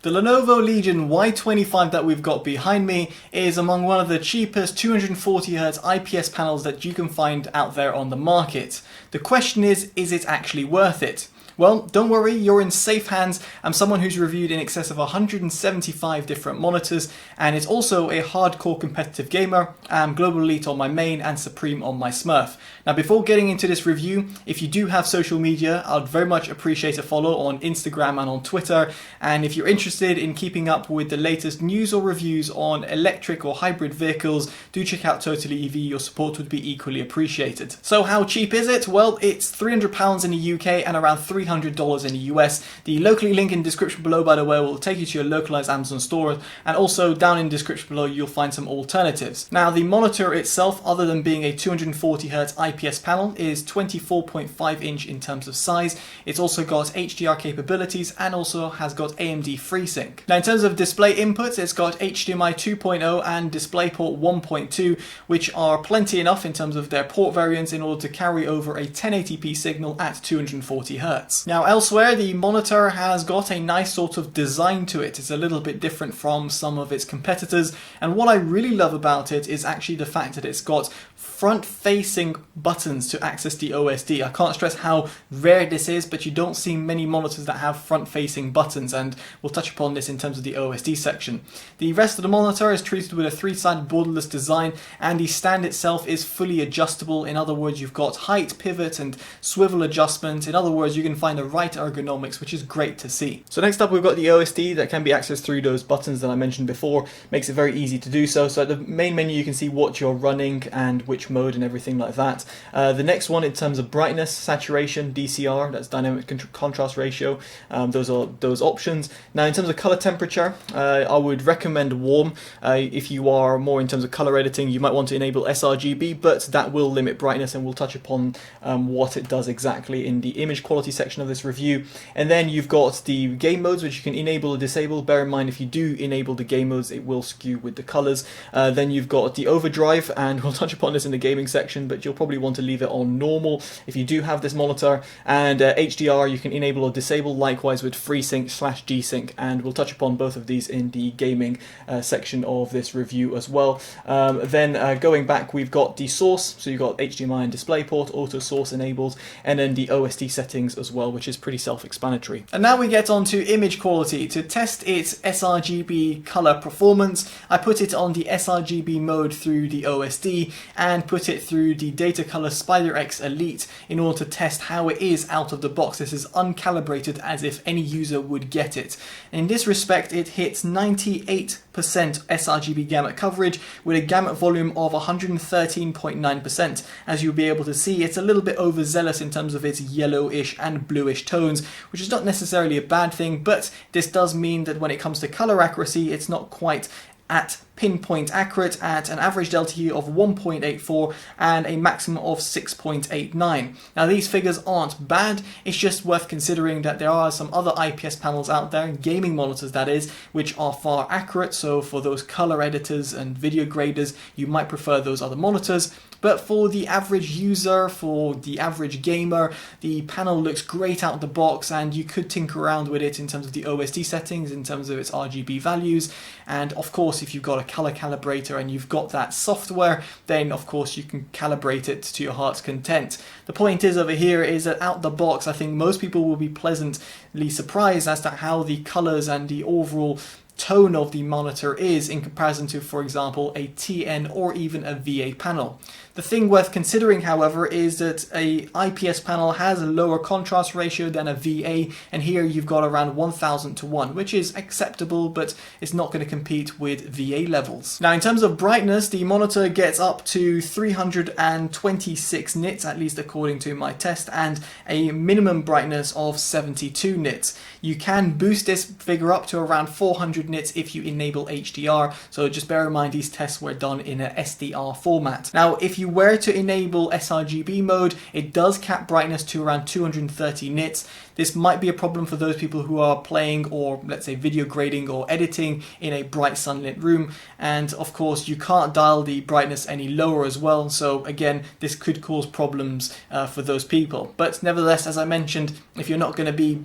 The Lenovo Legion Y25 that we've got behind me is among one of the cheapest 240Hz IPS panels that you can find out there on the market. The question is it actually worth it? Well, don't worry, you're in safe hands. I'm someone who's reviewed in excess of 175 different monitors and is also a hardcore competitive gamer. I'm Global Elite on my main and Supreme on my Smurf. Now, before getting into this review, if you do have social media, I'd very much appreciate a follow on Instagram and on Twitter. And if you're interested in keeping up with the latest news or reviews on electric or hybrid vehicles, do check out Totally EV. Your support would be equally appreciated. So how cheap is it? Well, it's £300 in the UK and around $300 in the US. The locally link in the description below, by the way, will take you to your localized Amazon store, and also down in the description below you'll find some alternatives. Now, the monitor itself, other than being a 240Hz IPS panel, is 24.5 inch in terms of size. It's also got HDR capabilities and also has got AMD FreeSync. Now, in terms of display inputs, it's got HDMI 2.0 and DisplayPort 1.2, which are plenty enough in terms of their port variants in order to carry over a 1080p signal at 240Hz. Now, elsewhere, the monitor has got a nice sort of design to it. It's a little bit different from some of its competitors, and what I really love about it is actually the fact that it's got front-facing buttons to access the OSD. I can't stress how rare this is, but you don't see many monitors that have front-facing buttons, and we'll touch upon this in terms of the OSD section. The rest of the monitor is treated with a three-sided borderless design, and the stand itself is fully adjustable. In other words, you've got height, pivot, and swivel adjustment. In other words, you can find the right ergonomics, which is great to see. So next up, we've got the OSD that can be accessed through those buttons that I mentioned before. Makes it very easy to do so. So at the main menu, you can see what you're running and which mode and everything like that. The next one, in terms of brightness, saturation, DCR, that's dynamic contrast ratio, those are those options. Now, in terms of color temperature, I would recommend warm. If you are more in terms of color editing, you might want to enable sRGB, but that will limit brightness, and we'll touch upon what it does exactly in the image quality section of this review. And then you've got the game modes, which you can enable or disable. Bear in mind, if you do enable the game modes, it will skew with the colors. Then you've got the overdrive, and we'll touch upon this in the gaming section, but you'll probably want to leave it on normal if you do have this monitor. And HDR, you can enable or disable, likewise with FreeSync/G-Sync, and we'll touch upon both of these in the gaming section of this review as well. Then going back, we've got the source, so you've got HDMI and DisplayPort, auto source enabled, and then the OSD settings as well, which is pretty self-explanatory. And now we get on to image quality. To test its sRGB color performance, I put it on the sRGB mode through the OSD and put it through the Datacolor SpiderX Elite in order to test how it is out of the box. This is uncalibrated, as if any user would get it. In this respect, it hits 98% sRGB gamut coverage with a gamut volume of 113.9%. As you'll be able to see, it's a little bit overzealous in terms of its yellowish and bluish tones, which is not necessarily a bad thing, but this does mean that when it comes to color accuracy, it's not quite at pinpoint accurate at an average delta of 1.84 and a maximum of 6.89. Now, these figures aren't bad. It's just worth considering that there are some other IPS panels out there, gaming monitors that is, which are far accurate. So for those color editors and video graders, you might prefer those other monitors. But for the average user, for the average gamer, the panel looks great out of the box, and you could tinker around with it in terms of the OSD settings, in terms of its RGB values. And of course, if you've got a color calibrator and you've got that software, then of course you can calibrate it to your heart's content. The point is over here is that out the box, I think most people will be pleasantly surprised as to how the colors and the overall tone of the monitor is in comparison to, for example, a TN or even a VA panel. The thing worth considering, however, is that a IPS panel has a lower contrast ratio than a VA, and here you've got around 1000 to 1, which is acceptable, but it's not going to compete with VA levels. Now, in terms of brightness, the monitor gets up to 326 nits, at least according to my test, and a minimum brightness of 72 nits. You can boost this figure up to around 400 nits if you enable HDR, so just bear in mind these tests were done in a SDR format. Now if you were to enable sRGB mode, it does cap brightness to around 230 nits. This might be a problem for those people who are playing or let's say video grading or editing in a bright sunlit room, and of course you can't dial the brightness any lower as well, so again this could cause problems for those people. But nevertheless, as I mentioned, if you're not going to be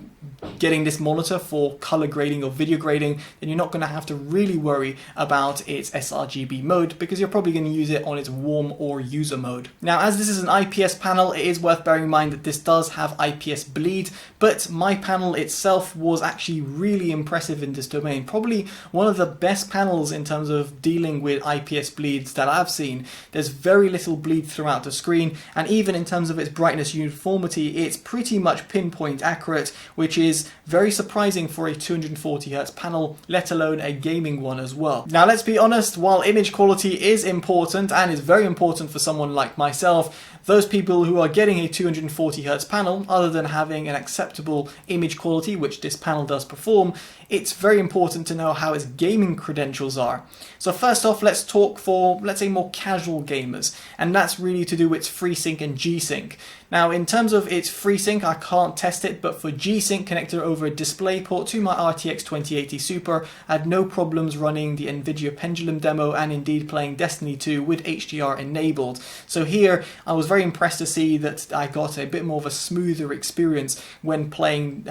getting this monitor for color grading or video grading, then you're not going to have to really worry about its sRGB mode, because you're probably going to use it on its warm or user mode. Now as this is an IPS panel, it is worth bearing in mind that this does have IPS bleed, but my panel itself was actually really impressive in this domain. Probably one of the best panels in terms of dealing with IPS bleeds that I've seen. There's very little bleed throughout the screen, and even in terms of its brightness uniformity, it's pretty much pinpoint accurate, which is very surprising for a 240Hz panel, let alone a gaming one as well. Now let's be honest, while image quality is important and is very important for someone like myself, those people who are getting a 240Hz panel, other than having an acceptable image quality, which this panel does perform, it's very important to know how its gaming credentials are. So first off, let's talk for, let's say, more casual gamers, and that's really to do with FreeSync and G-Sync. Now in terms of its FreeSync, I can't test it, but for G-Sync connected over a DisplayPort to my RTX 2080 Super, I had no problems running the NVIDIA Pendulum demo and indeed playing Destiny 2 with HDR enabled. So here I was very impressed to see that I got a bit more of a smoother experience when playing,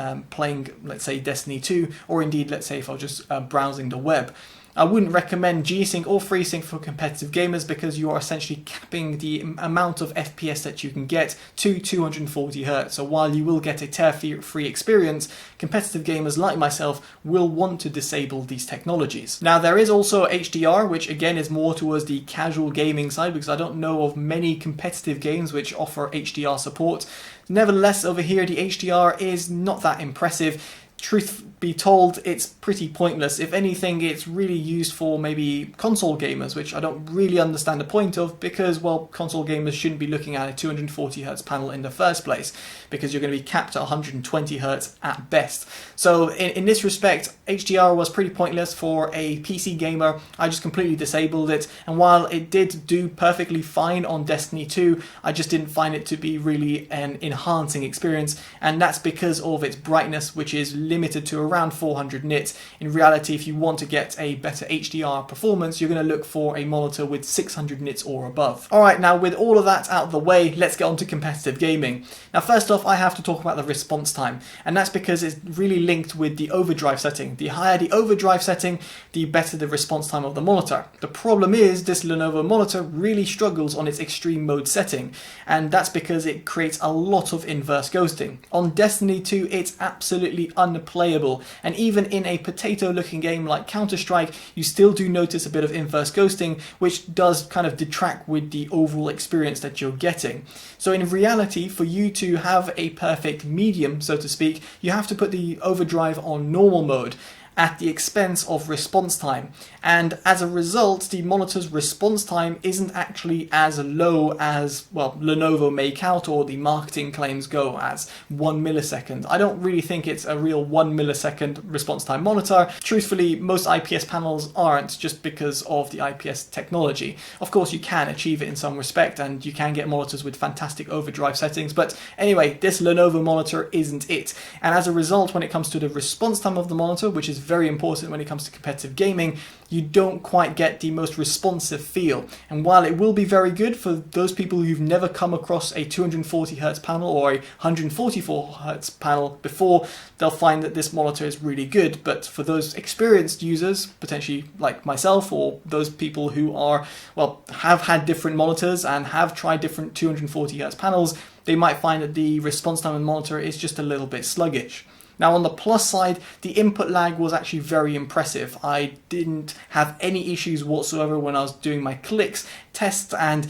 let's say, Destiny 2, or indeed, let's say, if I was just browsing the web. I wouldn't recommend G-Sync or FreeSync for competitive gamers, because you are essentially capping the amount of FPS that you can get to 240Hz. So while you will get a tear-free experience, competitive gamers like myself will want to disable these technologies. Now there is also HDR, which again is more towards the casual gaming side, because I don't know of many competitive games which offer HDR support. Nevertheless, over here the HDR is not that impressive. Truth be told, it's pretty pointless. If anything, it's really used for maybe console gamers, which I don't really understand the point of, because, well, console gamers shouldn't be looking at a 240Hz panel in the first place, because you're going to be capped at 120Hz at best. So in this respect, HDR was pretty pointless for a PC gamer. I just completely disabled it, and while it did do perfectly fine on Destiny 2, I just didn't find it to be really an enhancing experience, and that's because of its brightness, which is limited to around 400 nits. In reality, if you want to get a better HDR performance, you're going to look for a monitor with 600 nits or above. Alright, now with all of that out of the way, let's get on to competitive gaming. Now first off, I have to talk about the response time, and that's because it's really linked with the overdrive setting. The higher the overdrive setting, the better the response time of the monitor. The problem is this Lenovo monitor really struggles on its extreme mode setting, and that's because it creates a lot of inverse ghosting. On Destiny 2, it's absolutely unplayable, and even in a potato looking game like Counter-Strike, you still do notice a bit of inverse ghosting, which does kind of detract with the overall experience that you're getting. So in reality, for you to have a perfect medium, so to speak, you have to put the overdrive on normal mode at the expense of response time, and as a result the monitor's response time isn't actually as low as, well, Lenovo make out, or the marketing claims go, as 1 millisecond. I don't really think it's a real 1 millisecond response time monitor. Truthfully, most IPS panels aren't, just because of the IPS technology. Of course you can achieve it in some respect, and you can get monitors with fantastic overdrive settings, but anyway, this Lenovo monitor isn't it, and as a result, when it comes to the response time of the monitor, which is very important when it comes to competitive gaming, you don't quite get the most responsive feel. And while it will be very good for those people who've never come across a 240Hz panel or a 144Hz panel before, they'll find that this monitor is really good. But for those experienced users, potentially like myself, or those people who are, well, have had different monitors and have tried different 240Hz panels, they might find that the response time of the monitor is just a little bit sluggish. Now on the plus side, the input lag was actually very impressive. I didn't have any issues whatsoever when I was doing my clicks tests and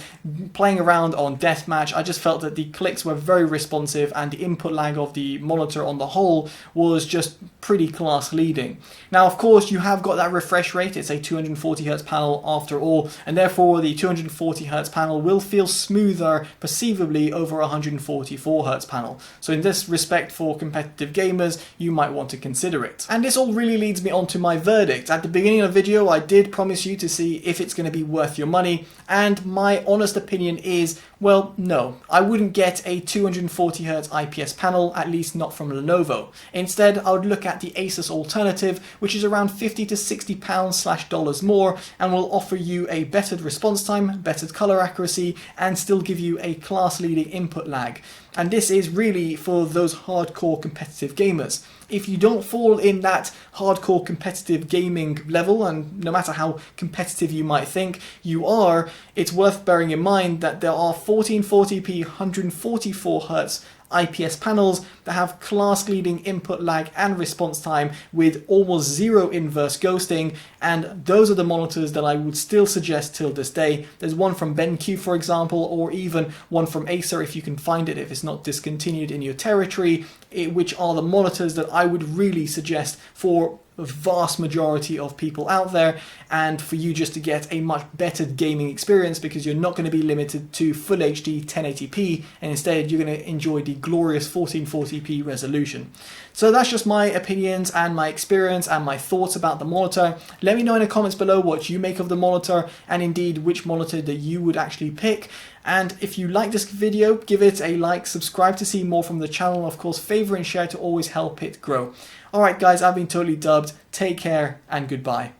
playing around on Deathmatch. I just felt that the clicks were very responsive, and the input lag of the monitor on the whole was just pretty class leading. Now of course you have got that refresh rate, it's a 240Hz panel after all, and therefore the 240Hz panel will feel smoother perceivably over a 144Hz panel. So in this respect, for competitive gamers, monitors, you might want to consider it. And this all really leads me on to my verdict. At the beginning of the video, I did promise you to see if it's going to be worth your money, and my honest opinion is, well, no. I wouldn't get a 240Hz IPS panel, at least not from Lenovo. Instead, I would look at the Asus alternative, which is around £50 to £60/$ more, and will offer you a bettered response time, bettered color accuracy, and still give you a class-leading input lag. And this is really for those hardcore competitive gamers. If you don't fall in that hardcore competitive gaming level, and no matter how competitive you might think you are, it's worth bearing in mind that there are 1440p 144Hz IPS panels that have class-leading input lag and response time with almost zero inverse ghosting, and those are the monitors that I would still suggest till this day. There's one from BenQ, for example, or even one from Acer if you can find it, if it's not discontinued in your territory, which are the monitors that I would really suggest for the vast majority of people out there, and for you just to get a much better gaming experience, because you're not going to be limited to full HD 1080p, and instead you're going to enjoy the glorious 1440p resolution. So that's just my opinions and my experience and my thoughts about the monitor. Let me know in the comments below what you make of the monitor, and indeed which monitor that you would actually pick. And if you like this video, give it a like, subscribe to see more from the channel, of course favorite and share to always help it grow. Alright guys, I've been Totally Dubbed, take care and goodbye.